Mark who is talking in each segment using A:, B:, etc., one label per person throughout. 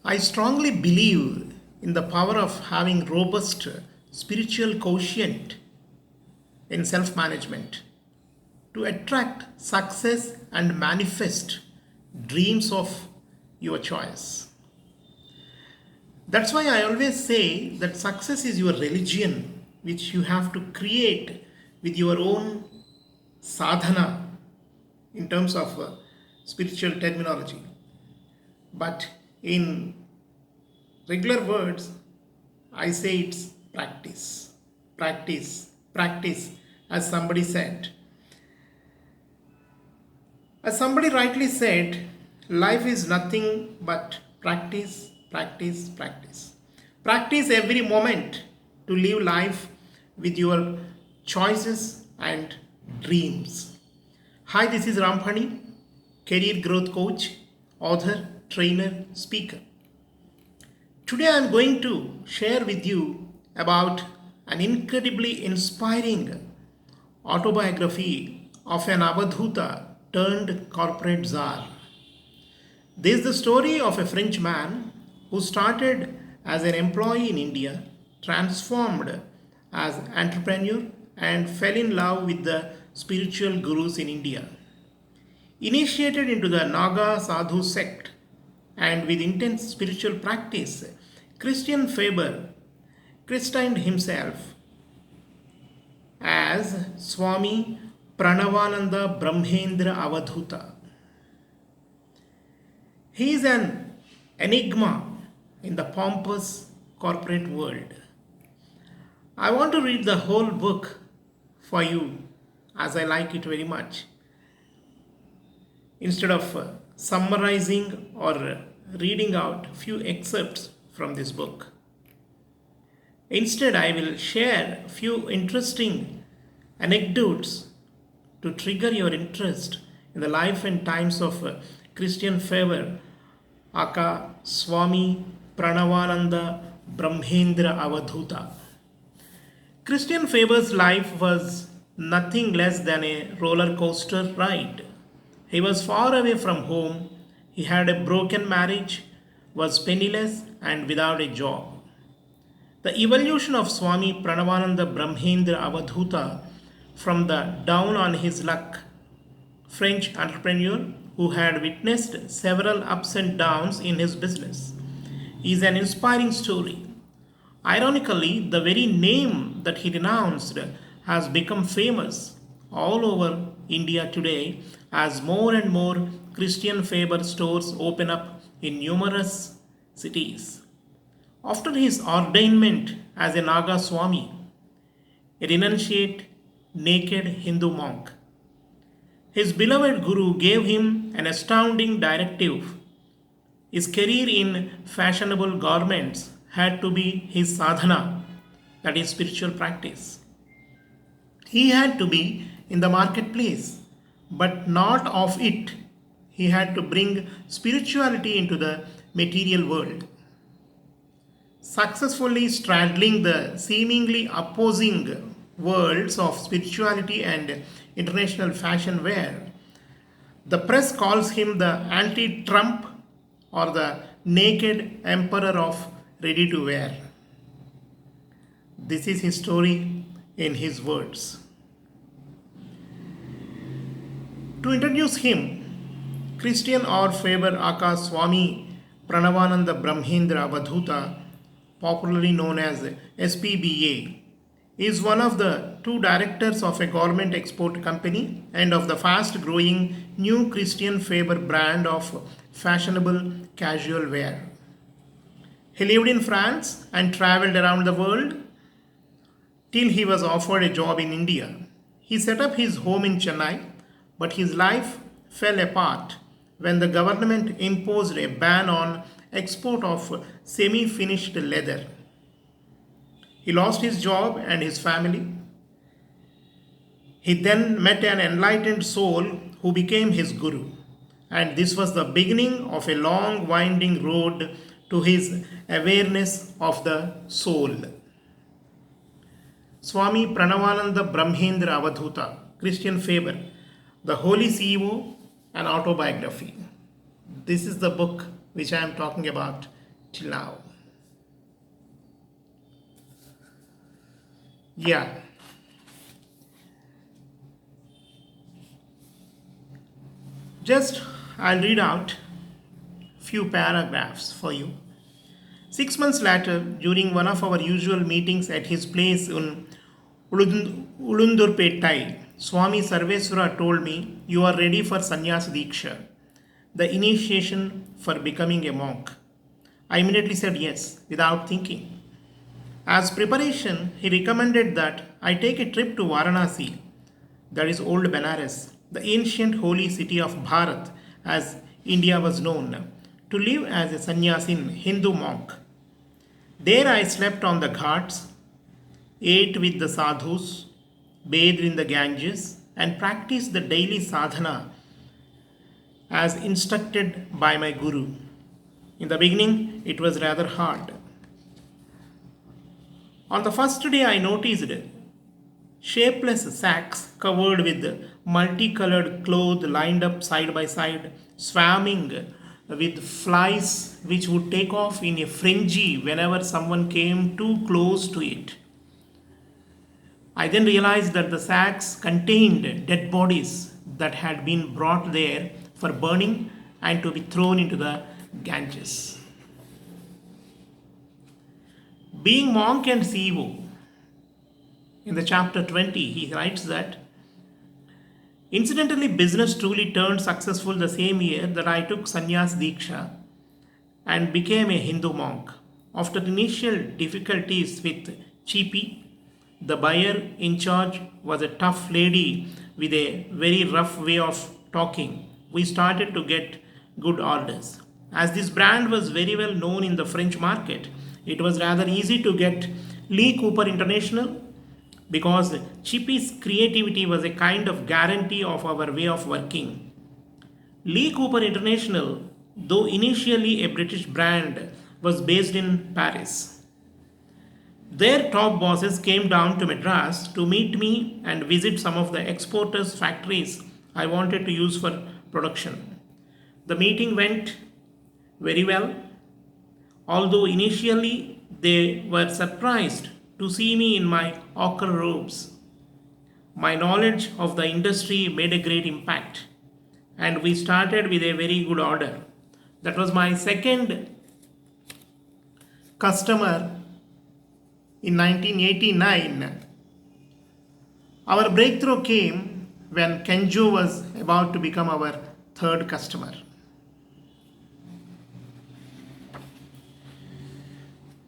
A: I strongly believe in the power of having robust spiritual quotient in self-management to attract success and manifest dreams of your choice. That's why I always say that success is your religion, which you have to create with your own sadhana in terms of spiritual terminology. But in regular words, I say it's practice, practice, practice, as somebody said. As somebody rightly said, life is nothing but practice, practice, practice. Practice every moment to live life with your choices and dreams. Hi, this is Ramphani, career growth coach, author, trainer, speaker. Today I am going to share with you about an incredibly inspiring autobiography of an Avadhuta turned corporate czar. This is the story of a French man who started as an employee in India, transformed as entrepreneur, and fell in love with the spiritual gurus in India. Initiated into the Naga Sadhu sect and with intense spiritual practice, Christian Fabre christened himself as Swami Pranavananda Brahmendra Avadhuta. He is an enigma in the pompous corporate world. I want to read the whole book for you as I like it very much. Instead of summarizing or reading out few excerpts from this book. Instead, I will share few interesting anecdotes to trigger your interest in the life and times of Christian Fabre, aka Swami Pranavananda Brahmendra Avadhuta. Christian Fabre's life was nothing less than a roller coaster ride. He was far away from home, he had a broken marriage, was penniless and without a job. The evolution of Swami Pranavananda Brahmendra Avadhuta from the down on his luck French entrepreneur who had witnessed several ups and downs in his business is an inspiring story. Ironically, the very name that he renounced has become famous all over India today as more and more Christian Fabre stores open up in numerous cities. After his ordainment as a Naga Swami, a renunciate naked Hindu monk, his beloved Guru gave him an astounding directive. His career in fashionable garments had to be his sadhana, that is spiritual practice. He had to be in the marketplace, but not of it. He had to bring spirituality into the material world. Successfully straddling the seemingly opposing worlds of spirituality and international fashion wear, the press calls him the anti-Trump or the naked emperor of ready to wear. This is his story in his words. To introduce him, Christian or Fabre aka Swami Pranavananda Brahmendra Avadhuta, popularly known as SPBA, is one of the two directors of a government export company and of the fast growing new Christian Fabre brand of fashionable casual wear. He lived in France and traveled around the world till he was offered a job in India. He set up his home in Chennai, but his life fell apart when the government imposed a ban on export of semi-finished leather. He lost his job and his family. He then met an enlightened soul who became his guru, and this was the beginning of a long winding road to his awareness of the soul. Swami Pranavananda Brahmendra Avadhuta, Christian Fabre, The Holy CEO, an Autobiography. This is the book which I am talking about till now. Yeah, just I'll read out few paragraphs for you. 6 months later, during one of our usual meetings at his place in Ulundurpettai, Swami Sarveswara told me, "You are ready for Sannyas Diksha, the initiation for becoming a monk." I immediately said yes, without thinking. As preparation, he recommended that I take a trip to Varanasi, that is old Benares, the ancient holy city of Bharat, as India was known, to live as a sannyasin Hindu monk. There I slept on the ghats, ate with the sadhus, bathed in the Ganges, and practiced the daily sadhana as instructed by my guru. In the beginning, it was rather hard. On the first day, I noticed shapeless sacks covered with multicolored cloth lined up side by side, swarming with flies which would take off in a frenzy whenever someone came too close to it. I then realized that the sacks contained dead bodies that had been brought there for burning and to be thrown into the Ganges. Being monk and CEO, in the chapter 20, he writes that incidentally, business truly turned successful the same year that I took Sannyas Diksha and became a Hindu monk. After initial difficulties with Chipi, the buyer in charge was a tough lady with a very rough way of talking. We started to get good orders. As this brand was very well known in the French market, it was rather easy to get Lee Cooper International because Chippy's creativity was a kind of guarantee of our way of working. Lee Cooper International, though initially a British brand, was based in Paris. Their top bosses came down to Madras to meet me and visit some of the exporters' factories I wanted to use for production. The meeting went very well, although initially they were surprised to see me in my ochre robes. My knowledge of the industry made a great impact, and we started with a very good order. That was my second customer in 1989. Our breakthrough came when Kenjo was about to become our third customer.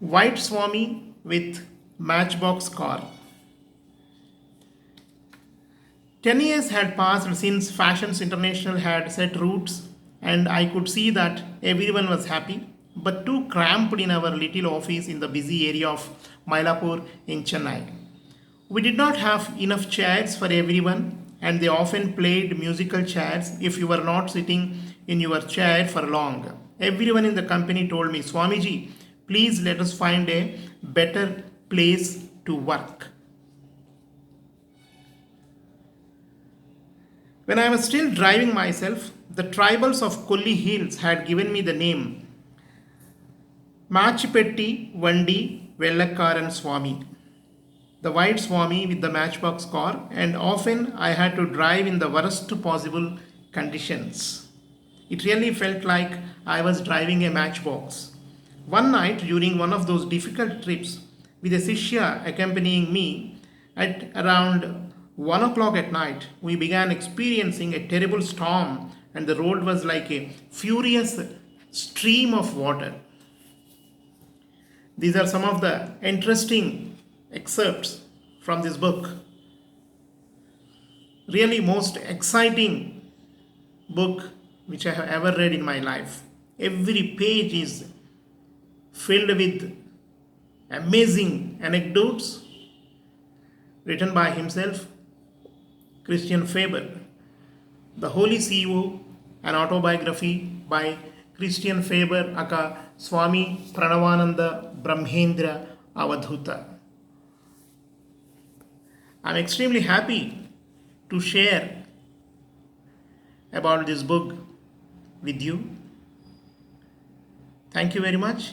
A: White Swami with Matchbox car. 10 years had passed since Fashions International had set roots, and I could see that everyone was happy but too cramped in our little office in the busy area of Mylapore in Chennai. We did not have enough chairs for everyone, and they often played musical chairs if you were not sitting in your chair for long. Everyone in the company told me, "Swamiji, please let us find a better place to work." When I was still driving myself, the tribals of Kolli Hills had given me the name Machipetti Vandi Vellakaran Swami, the white Swami with the matchbox car, and often I had to drive in the worst possible conditions. It really felt like I was driving a matchbox. One night during one of those difficult trips, with a Sishya accompanying me, at around 1 o'clock at night, we began experiencing a terrible storm, and the road was like a furious stream of water. These are some of the interesting excerpts from this book. Really, most exciting book which I have ever read in my life. Every page is filled with amazing anecdotes written by himself, Christian Fabre. The Holy CEO, an autobiography by Christian Fabre aka Swami Pranavananda Brahmendra Avadhuta. I'm extremely happy to share about this book with you. Thank you very much.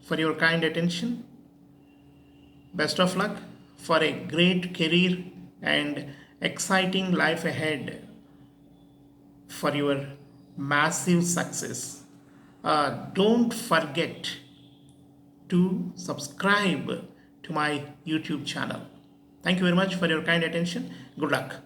A: for your kind attention. Best of luck for a great career and exciting life ahead for your massive success. Don't forget to subscribe to my YouTube channel. Thank you very much for your kind attention. Good luck.